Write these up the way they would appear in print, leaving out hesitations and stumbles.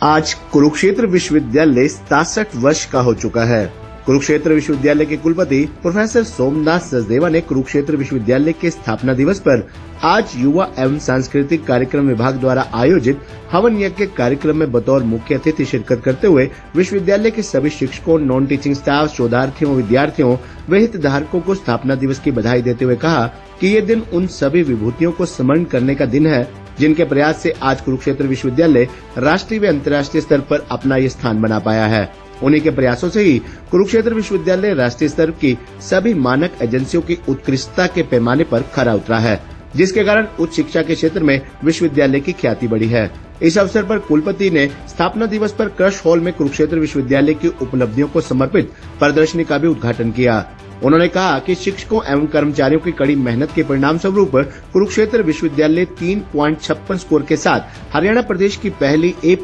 आज कुरुक्षेत्र विश्वविद्यालय 67 वर्ष का हो चुका है। कुरुक्षेत्र विश्वविद्यालय के कुलपति प्रोफेसर सोमनाथ सचदेवा ने कुरुक्षेत्र विश्वविद्यालय के स्थापना दिवस पर आज युवा एवं सांस्कृतिक कार्यक्रम विभाग द्वारा आयोजित हवन यज्ञ कार्यक्रम में बतौर मुख्य अतिथि शिरकत करते हुए विश्वविद्यालय के सभी शिक्षकों, नॉन टीचिंग स्टाफ, शोधार्थियों, विद्यार्थियों व हितधारकों को स्थापना दिवस की बधाई देते हुए कहा कि ये दिन उन सभी विभूतियों को स्मरण करने का दिन है जिनके प्रयास से आज कुरुक्षेत्र विश्वविद्यालय राष्ट्रीय व अंतर्राष्ट्रीय स्तर पर अपना ये स्थान बना पाया है। उन्हीं के प्रयासों से ही कुरुक्षेत्र विश्वविद्यालय राष्ट्रीय स्तर की सभी मानक एजेंसियों की उत्कृष्टता के पैमाने पर खरा उतरा है, जिसके कारण उच्च शिक्षा के क्षेत्र में विश्वविद्यालय की ख्याति बढ़ी है। इस अवसर पर कुलपति ने स्थापना दिवस पर क्रश हॉल में कुरुक्षेत्र विश्वविद्यालय की उपलब्धियों को समर्पित प्रदर्शनी का भी उद्घाटन किया। उन्होंने कहा कि शिक्षकों एवं कर्मचारियों की कड़ी मेहनत के परिणाम स्वरूप कुरुक्षेत्र विश्वविद्यालय 3.56 स्कोर के साथ हरियाणा प्रदेश की पहली A++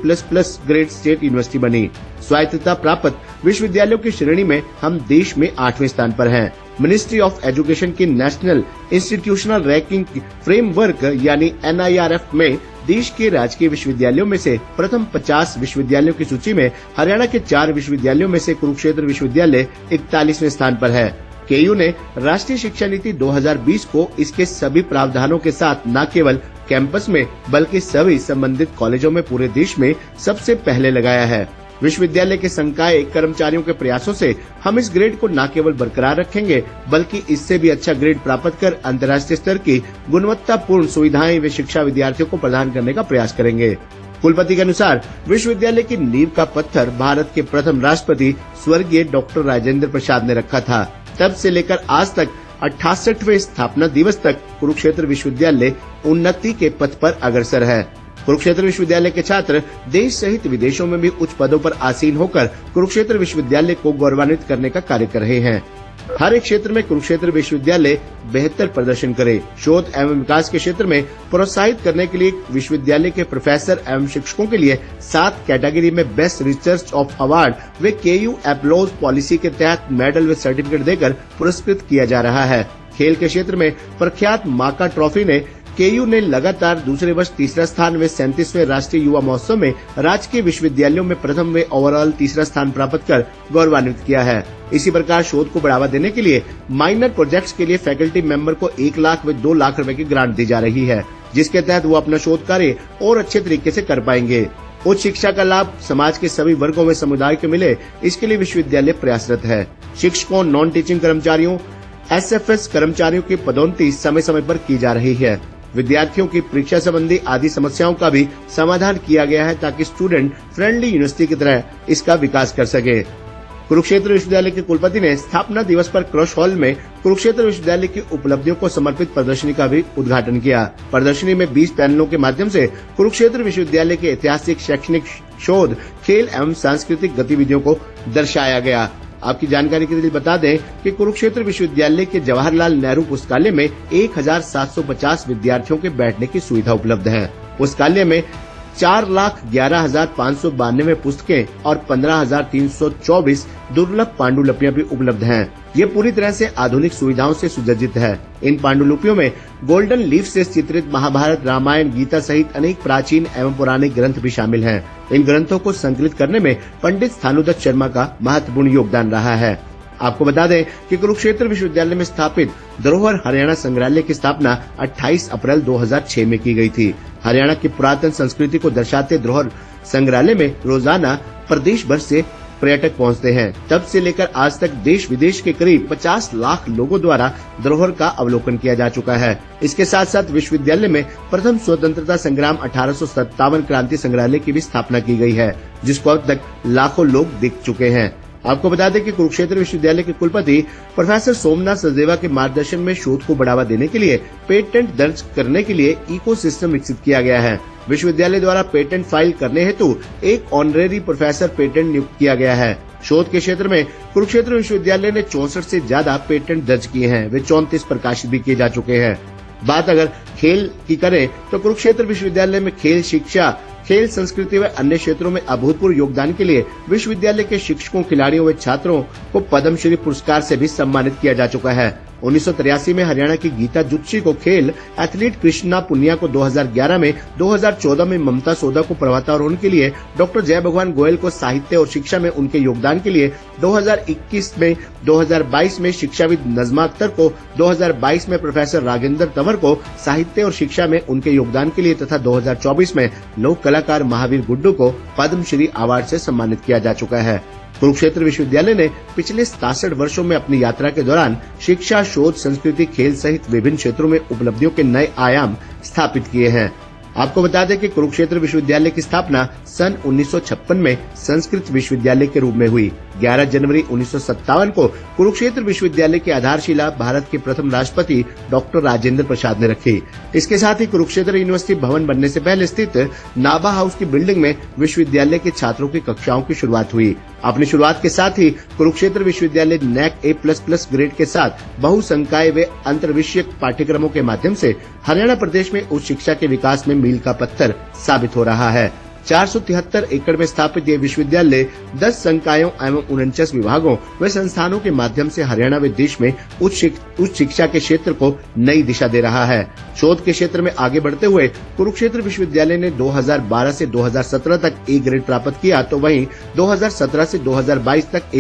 ग्रेड स्टेट यूनिवर्सिटी बनी। स्वायत्तता प्राप्त विश्वविद्यालयों की श्रेणी में हम देश में 8वें स्थान पर हैं। मिनिस्ट्री ऑफ एजुकेशन की नेशनल इंस्टीट्यूशनल रैंकिंग फ्रेमवर्क यानी NIRF में देश के राजकीय विश्वविद्यालयों में से प्रथम 50 विश्वविद्यालयों की सूची में हरियाणा के 4 विश्वविद्यालयों में से कुरुक्षेत्र विश्वविद्यालय 41वें स्थान पर है। KU ने राष्ट्रीय शिक्षा नीति 2020 को इसके सभी प्रावधानों के साथ न केवल कैंपस में बल्कि सभी संबंधित कॉलेजों में पूरे देश में सबसे पहले लगाया है। विश्वविद्यालय के संकाय कर्मचारियों के प्रयासों से हम इस ग्रेड को न केवल बरकरार रखेंगे बल्कि इससे भी अच्छा ग्रेड प्राप्त कर अंतर्राष्ट्रीय स्तर की गुणवत्तापूर्ण सुविधाएं व शिक्षा विद्यार्थियों को प्रदान करने का प्रयास करेंगे। कुलपति के अनुसार विश्वविद्यालय की नींव का पत्थर भारत के प्रथम राष्ट्रपति स्वर्गीय डॉक्टर राजेंद्र प्रसाद ने रखा था। तब से लेकर आज तक 68वें स्थापना दिवस तक कुरुक्षेत्र विश्वविद्यालय उन्नति के पथ पर अग्रसर है। कुरुक्षेत्र विश्वविद्यालय के छात्र देश सहित विदेशों में भी उच्च पदों पर आसीन होकर कुरुक्षेत्र विश्वविद्यालय को गौरवान्वित करने का कार्य कर रहे हैं। हर एक क्षेत्र में कुरुक्षेत्र विश्वविद्यालय बेहतर प्रदर्शन करे। शोध एवं विकास के क्षेत्र में प्रोत्साहित करने के लिए विश्वविद्यालय के प्रोफेसर एवं शिक्षकों के लिए 7 कैटेगरी में बेस्ट रिसर्च ऑफ अवार्ड व KU एप्लॉज पॉलिसी के तहत मेडल व सर्टिफिकेट देकर पुरस्कृत किया जा रहा है। खेल के क्षेत्र में प्रख्यात माका ट्रॉफी ने KU ने लगातार दूसरे वर्ष तीसरा स्थान व 37वें राष्ट्रीय युवा महोत्सव में राजकीय विश्वविद्यालयों में प्रथम व ओवरऑल तीसरा स्थान प्राप्त कर गौरवान्वित किया है। इसी प्रकार शोध को बढ़ावा देने के लिए माइनर प्रोजेक्ट्स के लिए फैकल्टी मेंबर को 1 लाख व 2 लाख रुपए की ग्रांट दी जा रही है, जिसके तहत वो अपना शोध कार्य और अच्छे तरीके से कर पाएंगे। उच्च शिक्षा का लाभ समाज के सभी वर्गों में समुदाय को मिले, इसके लिए विश्वविद्यालय प्रयासरत है। शिक्षकों, नॉन टीचिंग कर्मचारियों, SFS कर्मचारियों की पदोन्नति समय समय पर की जा रही है। विद्यार्थियों की परीक्षा संबंधी आदि समस्याओं का भी समाधान किया गया है ताकि स्टूडेंट फ्रेंडली यूनिवर्सिटी की तरह इसका विकास कर सके। कुरुक्षेत्र विश्वविद्यालय के कुलपति ने स्थापना दिवस पर क्रश हॉल में कुरुक्षेत्र विश्वविद्यालय की उपलब्धियों को समर्पित प्रदर्शनी का भी उद्घाटन किया। प्रदर्शनी में 20 पैनलों के माध्यम से कुरुक्षेत्र विश्वविद्यालय के ऐतिहासिक, शैक्षणिक, शोध, खेल एवं सांस्कृतिक गतिविधियों को दर्शाया गया। आपकी जानकारी के लिए बता दें कि कुरुक्षेत्र विश्वविद्यालय के जवाहरलाल नेहरू पुस्तकालय में 1750 विद्यार्थियों के बैठने की सुविधा उपलब्ध है। पुस्तकालय में 4,11,592 पुस्तकें और 15,324 दुर्लभ पांडुलिपियां भी उपलब्ध हैं। ये पूरी तरह से आधुनिक सुविधाओं से सुसज्जित है। इन पांडुलिपियों में गोल्डन लीफ से चित्रित महाभारत, रामायण, गीता सहित अनेक प्राचीन एवं पौराणिक ग्रंथ भी शामिल हैं। इन ग्रंथों को संकलित करने में पंडित स्थानुदत्त शर्मा का महत्वपूर्ण योगदान रहा है। आपको बता दें कि कुरुक्षेत्र विश्वविद्यालय में स्थापित धरोहर हरियाणा संग्रहालय की स्थापना 28 अप्रैल 2006 में की गई थी। हरियाणा की पुरातन संस्कृति को दर्शाते धरोहर संग्रहालय में रोजाना प्रदेश भर से पर्यटक पहुंचते हैं। तब से लेकर आज तक देश विदेश के करीब 50 लाख लोगों द्वारा धरोहर का अवलोकन किया जा चुका है। इसके साथ साथ विश्वविद्यालय में प्रथम स्वतंत्रता संग्राम 1857 क्रांति संग्रहालय की भी स्थापना की गई है, जिसको अब तक लाखों लोग देख चुके हैं। आपको बता दें कि कुरुक्षेत्र विश्वविद्यालय के कुलपति प्रोफेसर सोमनाथ सचदेवा के मार्गदर्शन में शोध को बढ़ावा देने के लिए पेटेंट दर्ज करने के लिए इकोसिस्टम विकसित किया गया है। विश्वविद्यालय द्वारा पेटेंट फाइल करने हेतु एक ऑनरेरी प्रोफेसर पेटेंट नियुक्त किया गया है। शोध के क्षेत्र में कुरुक्षेत्र विश्वविद्यालय ने 64 से ज्यादा पेटेंट दर्ज किए हैं। वे 34 प्रकाशित भी किए जा चुके हैं। बात अगर खेल की करें तो कुरुक्षेत्र विश्वविद्यालय में खेल शिक्षा, खेल संस्कृति व अन्य क्षेत्रों में अभूतपूर्व योगदान के लिए विश्वविद्यालय के शिक्षकों, खिलाड़ियों व छात्रों को पद्मश्री पुरस्कार से भी सम्मानित किया जा चुका है। 1983 में हरियाणा की गीता जुत्सी को खेल, एथलीट कृष्णा पुनिया को 2011 में, 2014 में ममता सोदा को पर्वतारोहण के लिए, डॉक्टर जय भगवान गोयल को साहित्य और शिक्षा में उनके योगदान के लिए 2021 में, 2022 में शिक्षाविद नजमा अख्तर को, 2022 में प्रोफेसर राजेंद्र तंवर को साहित्य और शिक्षा में उनके योगदान के लिए तथा 2024 में लोक कलाकार महावीर गुड्डू को पद्मश्री अवार्ड से सम्मानित किया जा चुका है। कुरुक्षेत्र विश्वविद्यालय ने पिछले 67 वर्षों में अपनी यात्रा के दौरान शिक्षा, शोध, संस्कृति, खेल सहित विभिन्न क्षेत्रों में उपलब्धियों के नए आयाम स्थापित किए हैं। आपको बता दें कि कुरुक्षेत्र विश्वविद्यालय की स्थापना सन 1956 में संस्कृत विश्वविद्यालय के रूप में हुई। 11 जनवरी 1957 को कुरुक्षेत्र विश्वविद्यालय की आधारशिला भारत के प्रथम राष्ट्रपति डॉक्टर राजेंद्र प्रसाद ने रखी। इसके साथ ही कुरुक्षेत्र यूनिवर्सिटी भवन बनने से पहले स्थित नाभा हाउस की बिल्डिंग में विश्वविद्यालय के छात्रों की कक्षाओं की शुरुआत हुई। अपनी शुरुआत के साथ ही कुरुक्षेत्र विश्वविद्यालय NAC A++ ग्रेड के साथ बहुसंकाय व अंतर्विषयक पाठ्यक्रमों के माध्यम से हरियाणा प्रदेश में उच्च शिक्षा के विकास में मील का पत्थर साबित हो रहा है। 473 एकड़ में स्थापित ये विश्वविद्यालय 10 संकायों एवं 49 विभागों व संस्थानों के माध्यम से हरियाणा व देश में उच्च शिक्षा के क्षेत्र को नई दिशा दे रहा है। शोध के क्षेत्र में आगे बढ़ते हुए कुरुक्षेत्र विश्वविद्यालय ने 2012 से 2017 तक A ग्रेड प्राप्त किया, तो वहीं 2017 से 2022 तक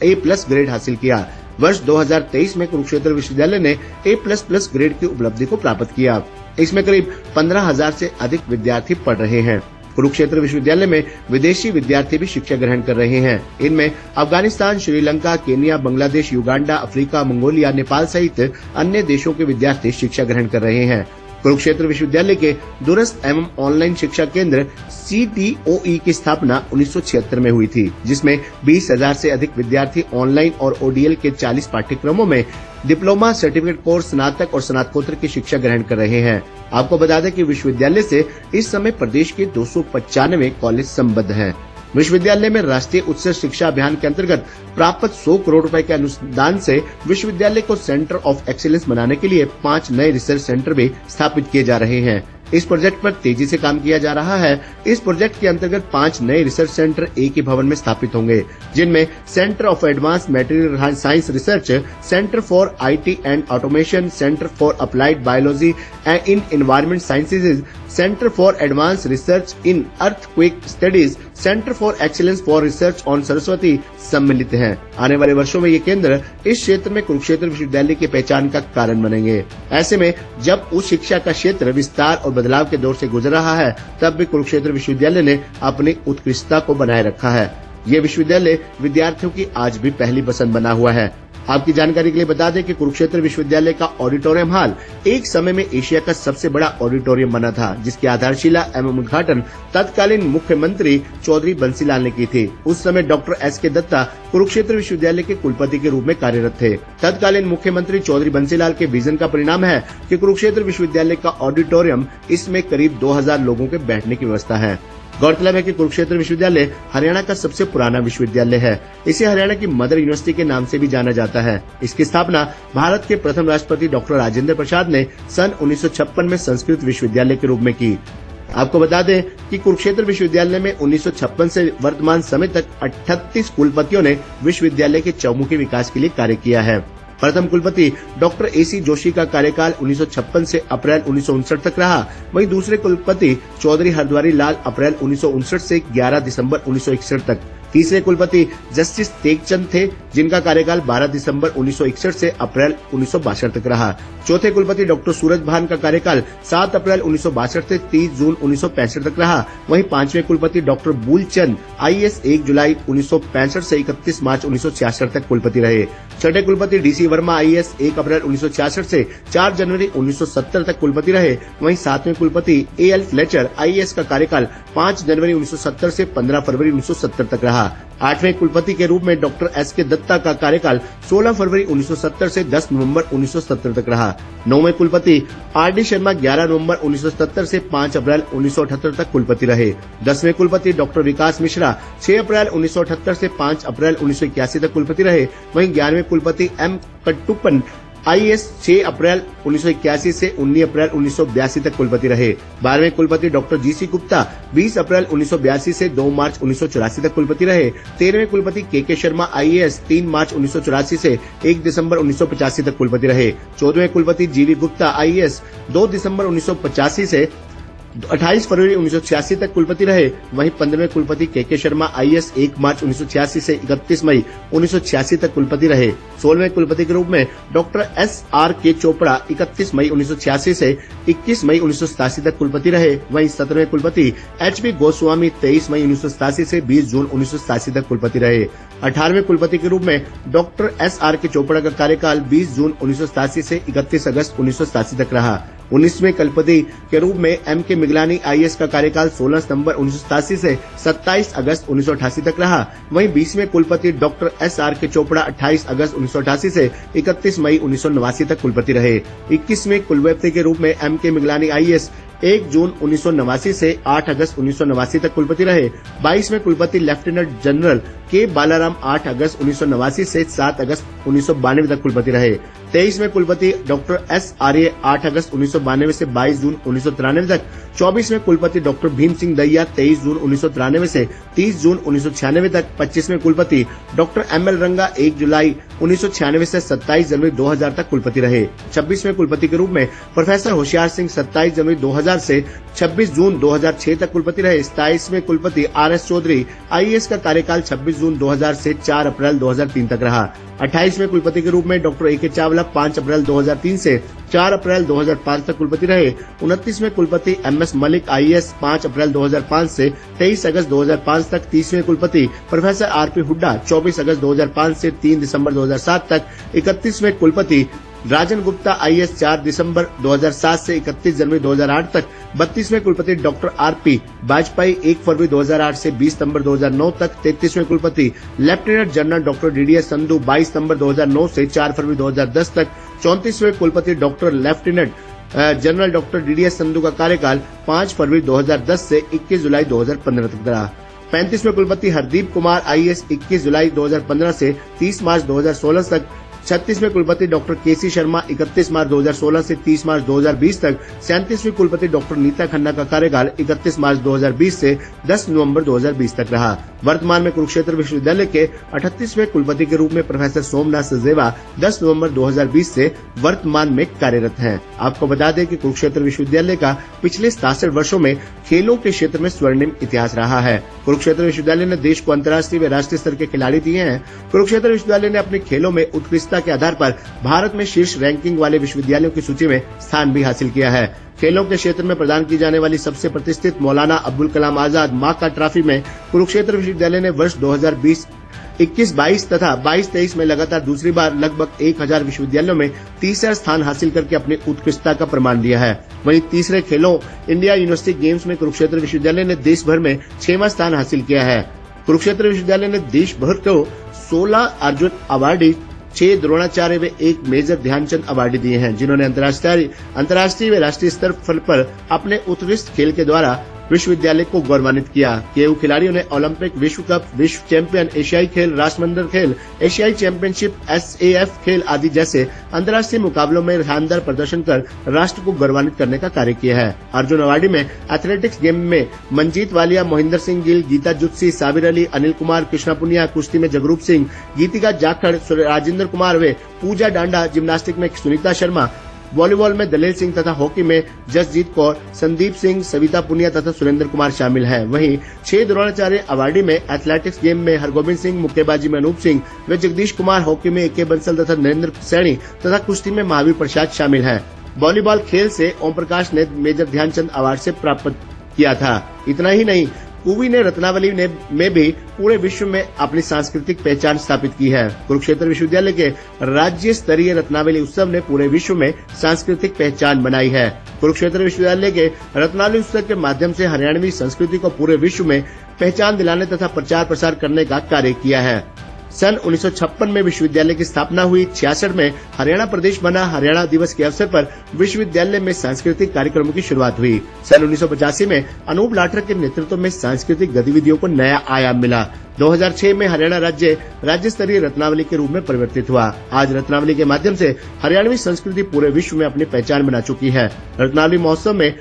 A+ ग्रेड हासिल किया। वर्ष 2023 में कुरुक्षेत्र विश्वविद्यालय ने A++ ग्रेड की उपलब्धि को प्राप्त किया। इसमें करीब 15,000 से अधिक विद्यार्थी पढ़ रहे हैं। कुरुक्षेत्र विश्वविद्यालय में विदेशी विद्यार्थी भी शिक्षा ग्रहण कर रहे हैं। इनमें Afghanistan, Sri Lanka, Kenya, Bangladesh, Uganda, Africa, Mongolia, Nepal सहित अन्य देशों के विद्यार्थी शिक्षा ग्रहण कर रहे हैं। कुरुक्षेत्र विश्वविद्यालय के दूरस्थ एवं ऑनलाइन शिक्षा केंद्र CTOE की स्थापना 1976 में हुई थी, जिसमें 20,000 से अधिक विद्यार्थी ऑनलाइन और ODL के 40 पाठ्यक्रमों में डिप्लोमा, सर्टिफिकेट कोर्स, स्नातक और स्नातकोत्तर की शिक्षा ग्रहण कर रहे हैं। आपको बता दें कि विश्वविद्यालय से इस समय प्रदेश के 295 कॉलेज संबद्ध हैं। विश्वविद्यालय में राष्ट्रीय उच्च शिक्षा अभियान के अंतर्गत प्राप्त 100 करोड़ रुपए के अनुदान से विश्वविद्यालय को सेंटर ऑफ एक्सीलेंस बनाने के लिए 5 नए रिसर्च सेंटर भी स्थापित किए जा रहे हैं। इस प्रोजेक्ट पर तेजी से काम किया जा रहा है। इस प्रोजेक्ट के अंतर्गत 5 नए रिसर्च सेंटर एक ही भवन में स्थापित होंगे, जिनमें centre of advance material science research, centre for IT and automation, centre for applied biology and in environment sciences, centre for advance research in earthquake studies, centre for excellence for research on Saraswati सम्मिलित हैं। आने वाले वर्षों में ये केंद्र इस क्षेत्र में कुरुक्षेत्र विश्वविद्यालय की पहचान का कारण बनेंगे। ऐसे में जब उच्च शिक्षा का क्षेत्र विस्तार और बदलाव के दौर से गुजर रहा है, तब भी कुरुक्षेत्र विश्वविद्यालय ने अपनी उत्कृष्टता को बनाए रखा है। ये विश्वविद्यालय विद्यार्थियों की आज भी पहली पसंद बना हुआ है। आपकी जानकारी के लिए बता दें कि कुरुक्षेत्र विश्वविद्यालय का ऑडिटोरियम हॉल एक समय में एशिया का सबसे बड़ा ऑडिटोरियम बना था, जिसकी आधारशिला एवं उद्घाटन तत्कालीन मुख्यमंत्री चौधरी बंसीलाल ने की थी। उस समय डॉक्टर SK दत्ता कुरुक्षेत्र विश्वविद्यालय के कुलपति के रूप में कार्यरत थे। तत्कालीन मुख्यमंत्री चौधरी बंसीलाल के विजन का परिणाम है कि कुरुक्षेत्र विश्वविद्यालय का ऑडिटोरियम, इसमें करीब 2000 लोगों के बैठने की व्यवस्था है। गौरतलब है कि कुरुक्षेत्र विश्वविद्यालय हरियाणा का सबसे पुराना विश्वविद्यालय है। इसे हरियाणा की मदर यूनिवर्सिटी के नाम से भी जाना जाता है। इसकी स्थापना भारत के प्रथम राष्ट्रपति डॉक्टर राजेंद्र प्रसाद ने सन 1956 में संस्कृत विश्वविद्यालय के रूप में की। आपको बता दें कि कुरुक्षेत्र विश्वविद्यालय में 1956 से वर्तमान समय तक 38 कुलपतियों ने विश्वविद्यालय के चौमुखी विकास के लिए कार्य किया है। प्रथम कुलपति डॉक्टर AC जोशी का कार्यकाल 1956 से अप्रैल 1959 तक रहा। वहीं दूसरे कुलपति चौधरी हरद्वारी लाल अप्रैल 1959 से 11 दिसंबर 1961 तक। तीसरे कुलपति जस्टिस तेगचंद थे, जिनका कार्यकाल 12 दिसंबर 1961 से अप्रैल 1962 तक रहा। चौथे कुलपति डॉक्टर सूरज भान का कार्यकाल 7 अप्रैल 1962 से 30 जून 1965 तक रहा। वहीं पांचवें कुलपति डॉक्टर मूलचंद IAS 1 जुलाई 1965 से 31 मार्च 1966 तक कुलपति रहे। छठे कुलपति DC वर्मा IAS 1 अप्रैल 1966 से 4 जनवरी 1970 तक कुलपति रहे। वहीं सातवें कुलपति AL फ्लेचर IAS का कार्यकाल 5 जनवरी 1970 से 15 फरवरी 1970 तक रहा। आठवें कुलपति के रूप में डॉक्टर SK दत्ता का कार्यकाल 16 फरवरी 1970 से 10 नवंबर 1970 तक रहा। नौवें कुलपति RD शर्मा 11 नवंबर 1970 से 5 अप्रैल 1978 तक कुलपति रहे। 10वें कुलपति डॉक्टर विकास मिश्रा 6 अप्रैल 1978 से 5 अप्रैल 1981 तक कुलपति रहे। वहीं 11वें कुलपति M कट्टुप्पन आईएएस 6 अप्रैल 1981 से 19 अप्रैल 1982 तक कुलपति रहे। 12वें कुलपति डॉक्टर जीसी गुप्ता 20 अप्रैल 1982 से 2 मार्च 1984 तक कुलपति रहे। 13वें कुलपति के शर्मा आईएएस 3 मार्च 1984 से 1 दिसंबर 1985 तक कुलपति रहे। 14वें कुलपति जीवी गुप्ता आईएएस 2 दिसंबर 1985 से 28 फरवरी 1986 तक कुलपति रहे। वहीं 15वें कुलपति के शर्मा आईएएस 1 मार्च 1986 से 31 मई 1986 तक कुलपति रहे। 16वें कुलपति के रूप में डॉक्टर SRK चोपड़ा 31 मई 1986 से 21 मई 1987 तक कुलपति रहे। वहीं 17वें कुलपति HB गोस्वामी 23 मई 1987 से 20 जून 1987 तक कुलपति रहे। 18वें कुलपति के रूप में डॉक्टर SRK चोपड़ा का कार्यकाल 20 जून 1987 से 31 अगस्त 1987 तक रहा। 19वें कुलपति के रूप में MK मिगलानी आईएएस का कार्यकाल 16 सितंबर 1987 से 27 अगस्त 1988 तक रहा। वहीं 20वें कुलपति डॉक्टर SRK चोपड़ा 28 अगस्त 1988 से 31 मई 1989 तक कुलपति रहे। 21वें कुलपति के रूप में MK मिगलानी आईएएस 1 जून 1989 से 8 अगस्त 1989 तक कुलपति रहे। 22वें कुलपति लेफ्टिनेंट जनरल के बालाराम 8 अगस्त 1989 से 7 अगस्त 1992 तक कुलपति रहे। 23वें कुलपति डॉक्टर SRA 8 अगस्त 1992 से 22 जून 1993 तक। 24वें कुलपति डॉक्टर भीम सिंह दहिया 23 जून 1993 से 30 जून 1996 तक। 25वें कुलपति डॉक्टर ML रंगा 1 जुलाई 1996 से 27 जनवरी 2000 तक कुलपति रहे। 26वें कुलपति के रूप में प्रोफेसर होशियार सिंह 27 जनवरी 2000 से 26 जून 2006 तक कुलपति रहे। 27वें कुलपति RS चौधरी आईएएस का कार्यकाल 26 जून 2000 से 4 अप्रैल 2003 तक रहा। 28वें कुलपति के रूप में डॉक्टर AK चावला 5 अप्रैल 2003 से 4 अप्रैल 2005 तक कुलपति रहे। 29वें कुलपति MS मलिक आईएएस 5 अप्रैल 2005 से 23 अगस्त 2005 तक। 30वें कुलपति प्रोफेसर RP हुड्डा 24 अगस्त 2005 से 3 दिसंबर 2007 तक। 31वें कुलपति राजन गुप्ता आईएएस 4 दिसंबर 2007 से 31 जनवरी 2008 तक। 32वें कुलपति डॉक्टर RP वाजपेयी 1 फरवरी 2008 से 20 सितंबर 2009 तक। 33वें कुलपति lieutenant general doctor DDS Sandhu 22 सितंबर 2009 से 4 फरवरी 2010 तक। 34वें कुलपति doctor lieutenant general doctor DDS Sandhu का कार्यकाल 5 फरवरी 2010 से 21 जुलाई 2015 तक रहा। 35वें कुलपति हरदीप कुमार आईएएस 21 जुलाई 2015 से 30 मार्च 2016 तक। 36वें कुलपति डॉक्टर KC शर्मा 31 मार्च 2016 से 30 मार्च 2020 तक। 37वें कुलपति डॉक्टर नीता खन्ना का कार्यकाल 31 मार्च 2020 से 10 नवंबर 2020 तक रहा। वर्तमान में कुरुक्षेत्र विश्वविद्यालय के 38वें कुलपति के रूप में प्रोफेसर सोमनाथ सचदेवा 10 नवंबर 2020 से वर्तमान में कार्यरत हैं। आपको बता दें कि कुरुक्षेत्र विश्वविद्यालय का पिछले 67 वर्षों में खेलों के क्षेत्र में स्वर्णिम इतिहास रहा है। कुरुक्षेत्र विश्वविद्यालय ने देश को अंतर्राष्ट्रीय व राष्ट्रीय स्तर के खिलाड़ी दिए हैं। कुरुक्षेत्र विश्वविद्यालय ने अपने खेलों में उत्कृष्टता के आधार पर भारत में शीर्ष रैंकिंग वाले विश्वविद्यालयों की सूची में स्थान भी हासिल किया है। खेलों के क्षेत्र में प्रदान की जाने वाली सबसे प्रतिष्ठित मौलाना अब्दुल कलाम आजाद माका ट्रॉफी में कुरुक्षेत्र विश्वविद्यालय ने वर्ष 2020-21-22 तथा 22-23 में लगातार दूसरी बार लगभग 1000 विश्वविद्यालयों में तीसरा स्थान हासिल करके अपनी उत्कृष्टता का प्रमाण दिया है। वहीं तीसरे खेलों इंडिया यूनिवर्सिटी गेम्स में कुरुक्षेत्र विश्वविद्यालय ने देश भर में 6वां स्थान हासिल किया है। कुरुक्षेत्र विश्वविद्यालय ने देश भर को 16 अर्जुन अवार्डी, 6 द्रोणाचार्य व 1 मेजर ध्यानचंद अवार्डी दिए हैं, जिन्होंने अंतर्राष्ट्रीय व राष्ट्रीय स्तर पर अपने उत्कृष्ट खेल के द्वारा विश्वविद्यालय को गौरवान्वित किया। केयू खिलाड़ियों ने ओलंपिक, विश्व कप, विश्व चैंपियन, एशियाई खेल, राष्ट्रमंडल खेल, एशियाई चैंपियनशिप, SAF खेल आदि जैसे अंतर्राष्ट्रीय मुकाबलों में शानदार प्रदर्शन कर राष्ट्र को गौरवान्वित करने का कार्य किया है। अर्जुन अवार्डी में एथलेटिक्स गेम में मंजीत वालिया, मोहिंदर सिंह गिल, गीता जुत्सी, साबिर अली, अनिल कुमार, कृष्णा पुनिया, कुश्ती में जगरूप सिंह, गीतिका जाखड़, राजेंद्र कुमार व पूजा डांडा, जिम्नास्टिक में सुनीता शर्मा, वॉलीबॉल में दलेल सिंह तथा हॉकी में जसजीत कौर, संदीप सिंह, सविता पुनिया तथा सुरेंद्र कुमार शामिल हैं। वहीं 6 द्रोणाचार्य अवार्डी में एथलेटिक्स गेम में हरगोबिंद सिंह, मुक्केबाजी में अनूप सिंह व जगदीश कुमार, हॉकी में AK बंसल तथा नरेंद्र सैनी तथा कुश्ती में महावीर प्रसाद शामिल हैं। वॉलीबॉल खेल से ओम प्रकाश ने मेजर ध्यानचंद अवार्ड से प्राप्त किया था। इतना ही नहीं, कुवी ने रत्नावली में भी पूरे विश्व में अपनी सांस्कृतिक पहचान स्थापित की है। कुरुक्षेत्र विश्वविद्यालय के राज्य स्तरीय रत्नावली उत्सव ने पूरे विश्व में सांस्कृतिक पहचान बनाई है। कुरुक्षेत्र विश्वविद्यालय के रत्नावली उत्सव के माध्यम से हरियाणवी संस्कृति को पूरे विश्व में पहचान दिलाने तथा प्रचार प्रसार करने का कार्य किया है। सन 1956 में विश्वविद्यालय की स्थापना हुई। 66 में हरियाणा प्रदेश बना। हरियाणा दिवस के अवसर पर विश्वविद्यालय में सांस्कृतिक कार्यक्रमों की शुरुआत हुई। सन 1985 में अनूप लाठर के नेतृत्व में सांस्कृतिक गतिविधियों को नया आयाम मिला। 2006 में हरियाणा राज्य स्तरीय रत्नावली के रूप में परिवर्तित हुआ। आज रत्नावली के माध्यम से हरियाणवी संस्कृति पूरे विश्व में अपनी पहचान बना चुकी है। रत्नावली महोत्सव में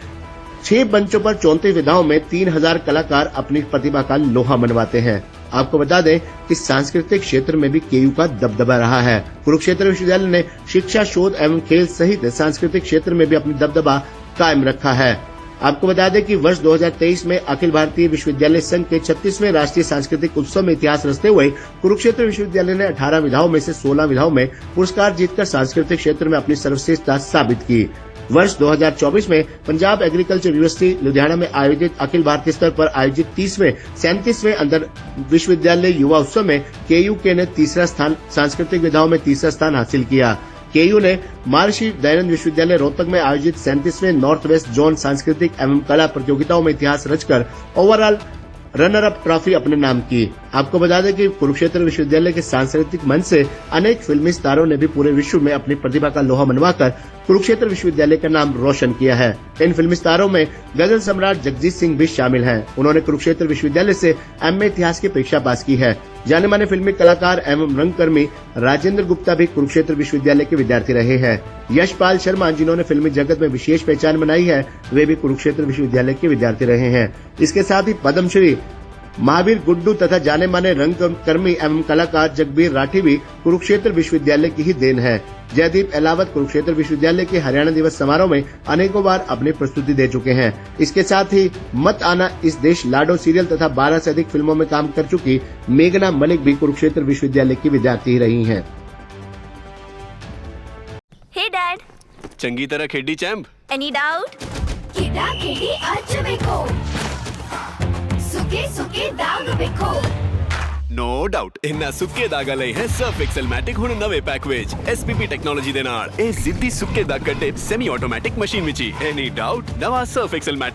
6 मंचों पर 34 विधाओं में 3000 कलाकार अपनी प्रतिभा का लोहा मनवाते हैं। आपको बता दें कि सांस्कृतिक क्षेत्र में भी केयू का दबदबा रहा है। कुरुक्षेत्र विश्वविद्यालय ने शिक्षा, शोध एवं खेल सहित सांस्कृतिक क्षेत्र में भी अपनी दबदबा कायम रखा है। आपको बता दें कि वर्ष 2023 में अखिल भारतीय विश्वविद्यालय संघ के 36वें राष्ट्रीय सांस्कृतिक उत्सव में इतिहास रचते हुए कुरुक्षेत्र विश्वविद्यालय ने 18 विधाओं में से 16 विधाओं में पुरस्कार जीतकर सांस्कृतिक क्षेत्र में अपनी सर्वश्रेष्ठता साबित की। वर्ष 2024 में पंजाब एग्रीकल्चर यूनिवर्सिटी लुधियाना में आयोजित अखिल भारतीय स्तर पर आयोजित 37वें अंतर विश्वविद्यालय युवा उत्सव में केयूके ने तीसरा स्थान, सांस्कृतिक विधाओं में तीसरा स्थान हासिल किया। केयू ने महर्षि दयानंद विश्वविद्यालय रोहतक में आयोजित 37वें नॉर्थ वेस्ट जोन सांस्कृतिक एवं कला प्रतियोगिताओं में इतिहास रचकर ओवरऑल रनर अप ट्रॉफी अपने नाम की। आपको बता दें कि कुरुक्षेत्र विश्वविद्यालय के सांस्कृतिक मंच से अनेक फिल्मी सितारों ने भी पूरे विश्व में अपनी प्रतिभा का लोहा मनवाकर कुरुक्षेत्र विश्वविद्यालय का नाम रोशन किया है। इन फिल्मी सितारों में गजल सम्राट जगजीत सिंह भी शामिल हैं। उन्होंने कुरुक्षेत्र विश्वविद्यालय से एमए इतिहास की परीक्षा पास की है। जाने माने फिल्मी कलाकार एवं रंगकर्मी राजेंद्र गुप्ता भी कुरुक्षेत्र विश्वविद्यालय के विद्यार्थी रहे हैं। यशपाल शर्मा, जिन्होंने फिल्मी जगत में विशेष पहचान बनाई है, वे भी कुरुक्षेत्र विश्वविद्यालय के विद्यार्थी रहे हैं। इसके साथ ही पद्मश्री महावीर गुड्डू तथा जाने माने रंगकर्मी एवं कलाकार जगबीर राठी भी कुरुक्षेत्र विश्वविद्यालय की ही देन है। जयदीप एलावत कुरुक्षेत्र विश्वविद्यालय के हरियाणा दिवस समारोह में अनेकों बार अपनी प्रस्तुति दे चुके हैं। इसके साथ ही मत आना इस देश, लाडो सीरियल तथा 12 से अधिक फिल्मों में काम कर चुकी मेघना मलिक भी कुरुक्षेत्र विश्वविद्यालय की विद्यार्थी रही हैं। हे डैड, चंगी तरह खेडी चैंप। Any doubt? ಕಿಡ ಕಿಡಿ ಹಚ್ಚಬೇಕು ಸುಖಿ ಸುಖಿ ದಾಗಬೇಕು नो डाउट इन्ना सुक्के दागा लई है सर्फ एक्सेल मैटिक हुण नवे पैक विच एसपीपी टेक्नोलॉजी दे नाल ए सिद्धी सुक्के दाग कटे semi automatic machine which any doubt नवा सर्फ एक्सेल मैटिक।